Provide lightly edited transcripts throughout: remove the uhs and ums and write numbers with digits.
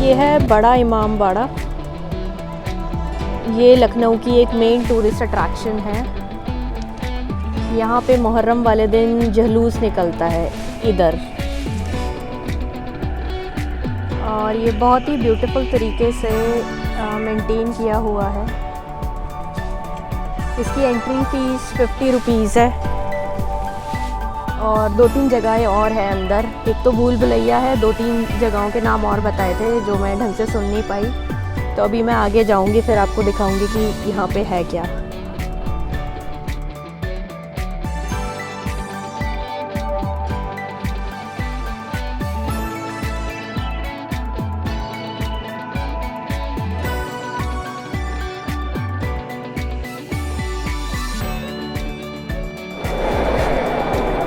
ये है बड़ा इमाम बाड़ा। ये लखनऊ की एक मेन टूरिस्ट अट्रैक्शन है। यहाँ पे मुहर्रम वाले दिन जुलूस निकलता है इधर, और ये बहुत ही ब्यूटीफुल तरीके से मेंटेन किया हुआ है। इसकी एंट्री फ़ीस 50 रुपीज़ है, और 2-3 जगहें और हैं अंदर। एक तो भूल भुलैया है, 2-3 जगहों के नाम और बताए थे जो मैं ढंग से सुन नहीं पाई। तो अभी मैं आगे जाऊंगी, फिर आपको दिखाऊंगी कि यहाँ पे है क्या।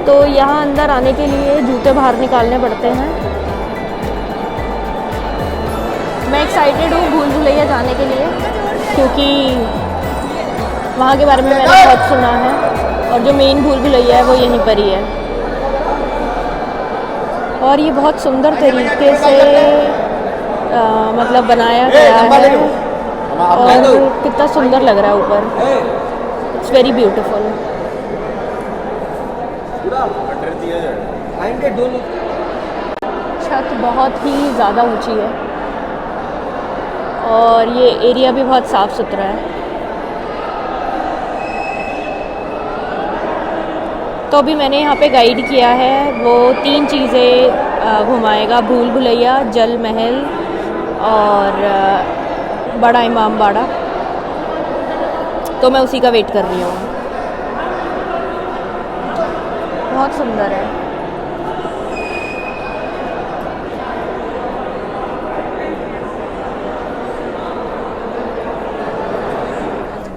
तो यहाँ अंदर आने के लिए जूते बाहर निकालने पड़ते हैं। मैं एक्साइटेड हूँ भूल भुलैया जाने के लिए, क्योंकि वहाँ के बारे में मैंने बहुत सुना है, और जो मेन भूल भुलैया है वो यहीं पर ही है। और ये बहुत सुंदर तरीके से मतलब बनाया गया है, और कितना सुंदर लग रहा है ऊपर। It's very beautiful. छत बहुत ही ज़्यादा ऊंची है, और ये एरिया भी बहुत साफ़ सुथरा है। तो अभी मैंने यहाँ पे गाइड किया है, वो 3 चीज़ें घुमाएगा, भूल भुलैया, जल महल और बड़ा इमाम बाड़ा। तो मैं उसी का वेट कर रही हूँ। बहुत सुंदर है।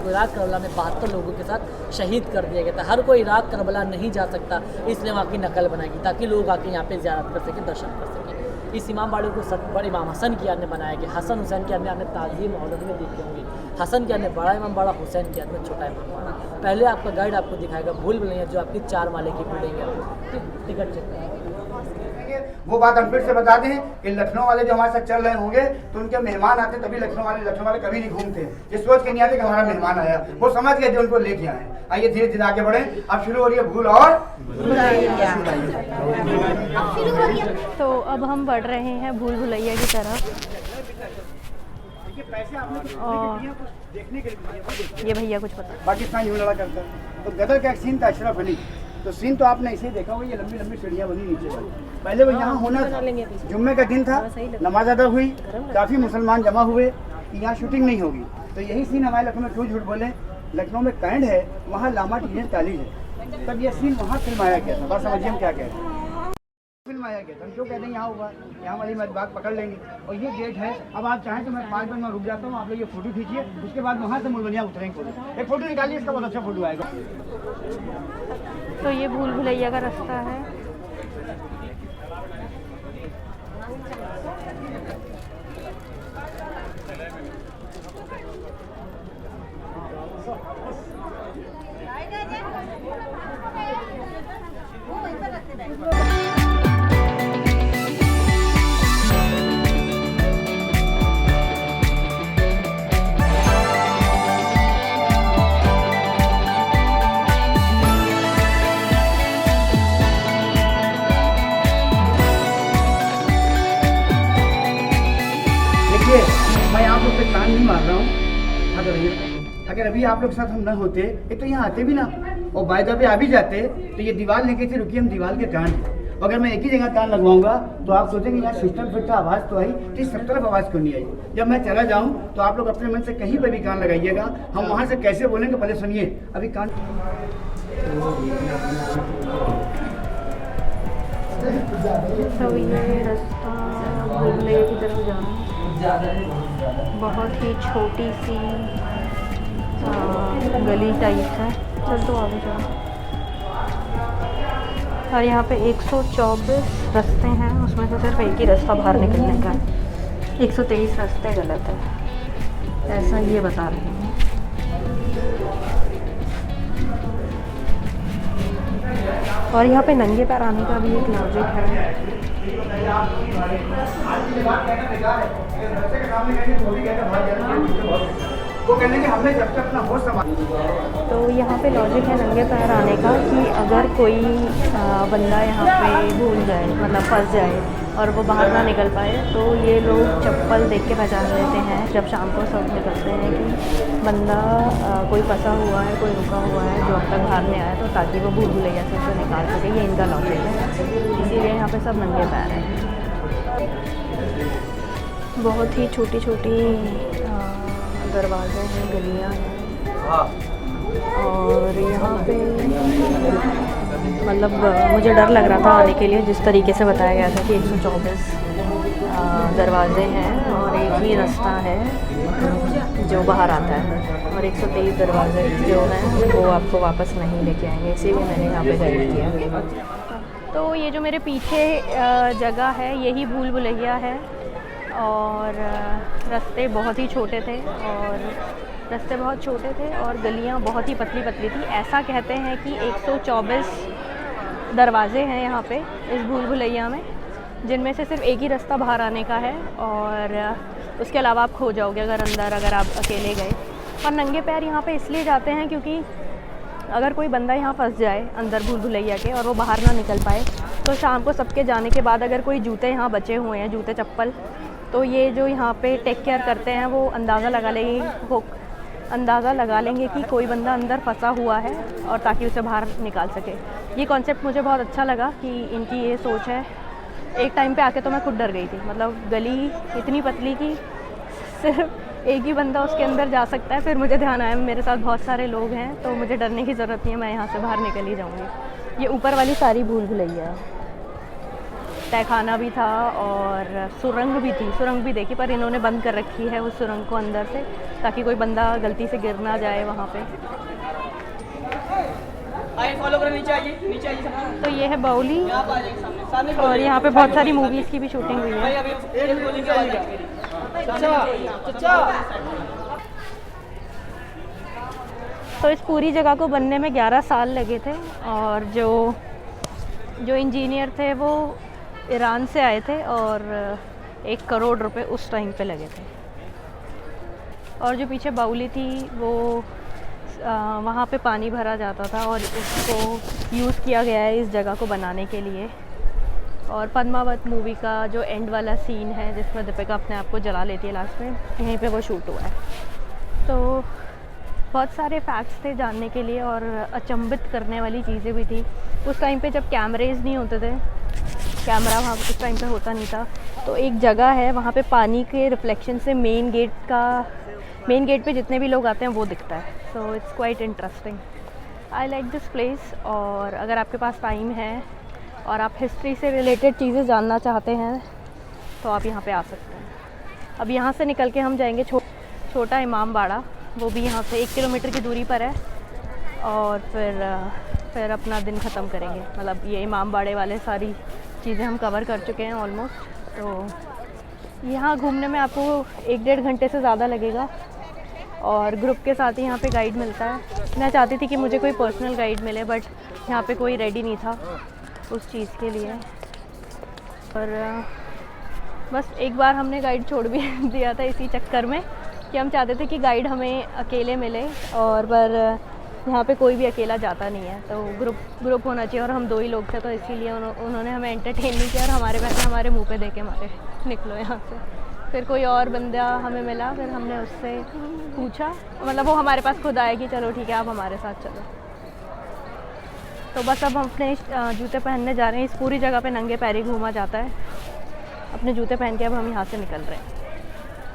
इराक करबला में 72 लोगों के साथ शहीद कर दिया गया था। हर कोई इराक करबला नहीं जा सकता, इसलिए वहाँ की नकल बनाएगी ताकि लोग आके यहाँ पे ज़ियारत कर सकें, दर्शन कर सकें। इस इमाम बाड़े को बड़े इमाम हसन की याद में बनाया गया। हसन हुसैन की याद में आपने ताज़ीम औलद में देखी होंगी। हसन की याद में बड़ा इमाम बाड़ा, हुसैन की याद में छोटा इमाम बाड़ा। पहले आपका गाइड आपको दिखाएगा भूल भुलैया, जो आपकी 4 माले की बिल्डिंग है। टिकट चेक वो बात हम फिर से बता दें कि लखनऊ वाले जो हमारे साथ चल रहे होंगे तो उनके मेहमान आते तभी लखनऊ वाले कभी नहीं घूमते। ये सोच के नहीं आते कि हमारा मेहमान आया, वो समझ गए जो उनको लेके आए। आइए धीरे धीरे आगे बढ़े। अब शुरू हो रही है भूल और तो अब हम बढ़ रहे हैं भूल भुलैया की तरफ। देखने के लिए ये भैया कुछ पता पाकिस्तान यूं लड़ा करता है। तो गदर का एक सीन था अशरफ अली। तो सीन तो आपने इसे देखा होगा, ये लंबी लंबी सीढ़ियाँ बनी नीचे वाली। पहले वो यहाँ होना था, जुम्मे का दिन था, नमाज अदा हुई, काफ़ी मुसलमान जमा हुए कि यहाँ शूटिंग नहीं होगी। तो यही सीन हमारे लखनऊ में, क्यों झूठ बोले, लखनऊ में कैंट है, वहाँ लामा टीजन कॉलेज है। तब ये सीन वहाँ फिल्माया गया था। बात समझिए हम क्या कह रहे हैं। फिल्माया गया था, हम क्यों कहते हैं यहाँ हुआ, यहाँ वाली बात पकड़ लेंगे। और ये गेट है। अब आप चाहें तो मैं 5 मिनट में रुक जाता हूँ, आप लोग ये फोटो खींचिए, उसके बाद वहाँ से मुलबनिया उतरेंगे। एक फोटो निकालिए, इसका बहुत अच्छा फोटो आएगा। तो ये भूल भुलैया का रास्ता है। मैं आप लोग पे कान नहीं मार रहा हूँ। अगर अभी आप लोग के साथ हम न होते, एक तो यहाँ आते भी ना, और बाय द वे आ भी जाते, तो ये दीवार लेके थे, रुकिए हम दीवार के कान। अगर मैं एक ही जगह कान लगवाऊंगा तो आप सोचेंगे यहाँ सिस्टम फिट था, आवाज़ तो आई, तो सब तरफ आवाज़ क्यों नहीं आई। जब मैं चला जाऊँ तो आप लोग अपने मन से कहीं पर भी कान लगाइएगा। हम वहाँ से कैसे बोलेंगे, पहले सुनिए। अभी कान तो ये रास्ता भूल भुलैया की तरफ जाना है। बहुत ही छोटी सी गली टाइप है। चल तो आगे जाओ। और यहाँ पे 124 रास्ते हैं, उसमें से सिर्फ एक ही रास्ता बाहर निकलने का है। 123 रास्ते गलत है, ऐसा ये बता रहे हैं। और यहाँ पे नंगे पैर आने का भी एक लॉजिक है। वो कहने कि हमने जब तक अपना होश संभाला। तो यहाँ पे लॉजिक है नंगे पैर आने का कि अगर कोई बंदा यहाँ पे भूल जाए, मतलब फंस जाए और वो बाहर ना निकल पाए, तो ये लोग चप्पल देख के पहचान लेते हैं जब शाम को सब निकलते हैं कि बंदा कोई फंसा हुआ है, कोई रुका हुआ है जो अब तक बाहर नहीं आया, तो ताकि वो भूल भुलैया से उसे निकाल सके। ये इनका लॉजिक है, इसीलिए यहाँ पे सब नंगे पैर हैं। बहुत ही छोटी छोटी दरवाज़े हैं, गलियाँ हैं, और यहाँ पे मतलब मुझे डर लग रहा था आने के लिए, जिस तरीके से बताया गया था कि 124 दरवाज़े हैं और एक ही रास्ता है जो बाहर आता है, और 123 दरवाजे जो हैं वो आपको वापस नहीं लेके आएंगे, इसीलिए मैंने यहाँ पे गाइड किया। तो ये जो मेरे पीछे जगह है यही भूल भुलैया है, और रास्ते बहुत ही छोटे थे और गलियाँ बहुत ही पतली पतली थी। ऐसा कहते हैं कि 124 दरवाजे हैं यहाँ पे इस भूल भुलैया में, जिनमें से सिर्फ एक ही रास्ता बाहर आने का है, और उसके अलावा आप खो जाओगे अगर आप अकेले गए। और नंगे पैर यहाँ पे इसलिए जाते हैं क्योंकि अगर कोई बंदा यहाँ फंस जाए अंदर भूल भुलैया के और वो बाहर ना निकल पाए, तो शाम को सबके जाने के बाद अगर कोई जूते यहाँ बचे हुए हैं, जूते चप्पल, तो ये जो यहाँ पे टेक केयर करते हैं वो अंदाज़ा लगा लेंगे कि कोई बंदा अंदर फंसा हुआ है, और ताकि उसे बाहर निकाल सके। ये कॉन्सेप्ट मुझे बहुत अच्छा लगा कि इनकी ये सोच है। एक टाइम पे आके तो मैं खुद डर गई थी, मतलब गली इतनी पतली कि सिर्फ एक ही बंदा उसके अंदर जा सकता है। फिर मुझे ध्यान आया मेरे साथ बहुत सारे लोग हैं, तो मुझे डरने की ज़रूरत नहीं है, मैं यहाँ से बाहर निकल ही जाऊँगी। ये ऊपर वाली सारी भूल भुलैया है। तहखाना भी था और सुरंग भी थी, सुरंग भी देखी, पर इन्होंने बंद कर रखी है उस सुरंग को अंदर से, ताकि कोई बंदा गलती से गिर ना जाए वहाँ पे। फॉलो करो, नीचे आइए। तो ये है बाउली, और यहाँ पे बहुत सारी मूवीज़ की भी शूटिंग हुई है। तो इस पूरी जगह को बनने में 11 साल लगे थे, और जो इंजीनियर थे वो ईरान से आए थे, और 1 करोड़ रुपए उस टाइम पे लगे थे। और जो पीछे बाउली थी वो वहाँ पे पानी भरा जाता था, और उसको यूज़ किया गया है इस जगह को बनाने के लिए। और पद्मावत मूवी का जो एंड वाला सीन है जिसमें दीपिका अपने आप को जला लेती है लास्ट में, यहीं पे वो शूट हुआ है। तो बहुत सारे फैक्ट्स थे जानने के लिए, और अचंभित करने वाली चीज़ें भी थी। उस टाइम पे जब कैमरेज नहीं होते थे, कैमरा वहाँ उस टाइम पे होता नहीं था, तो एक जगह है वहाँ पे पानी के रिफ्लेक्शन से मेन गेट पे जितने भी लोग आते हैं वो दिखता है। So it's quite interesting, I like this place. और अगर आपके पास टाइम है और आप हिस्ट्री से रिलेटेड चीज़ें जानना चाहते हैं तो आप यहाँ पे आ सकते हैं। अब यहाँ से निकल के हम जाएंगे छोटा इमाम बाड़ा, वो भी यहाँ से 1 किलोमीटर की दूरी पर है, और फिर अपना दिन ख़त्म करेंगे। मतलब ये इमाम बाड़े वाले सारी चीज़ें हम कवर कर चुके हैं ऑलमोस्ट। तो यहाँ घूमने में आपको 1-1.5 घंटे से ज़्यादा लगेगा, और ग्रुप के साथ ही यहाँ पे गाइड मिलता है। मैं चाहती थी कि मुझे कोई पर्सनल गाइड मिले, बट यहाँ पे कोई रेडी नहीं था उस चीज़ के लिए। और बस एक बार हमने गाइड छोड़ भी दिया था इसी चक्कर में कि हम चाहते थे कि गाइड हमें अकेले मिले, और पर यहाँ पे कोई भी अकेला जाता नहीं है, तो ग्रुप होना चाहिए। और हम 2 ही लोग थे, तो इसीलिए उन्होंने हमें एंटरटेन नहीं किया, और हमारे पैसे हमारे मुंह पे दे के मारे निकलो यहाँ से। फिर कोई और बंदा हमें मिला, फिर हमने उससे पूछा, मतलब वो हमारे पास खुद आया कि चलो ठीक है आप हमारे साथ चलो। तो बस अब हम अपने जूते पहनने जा रहे हैं। इस पूरी जगह पे नंगे पैर ही घूमा जाता है। अपने जूते पहन के अब हम यहाँ से निकल रहे हैं।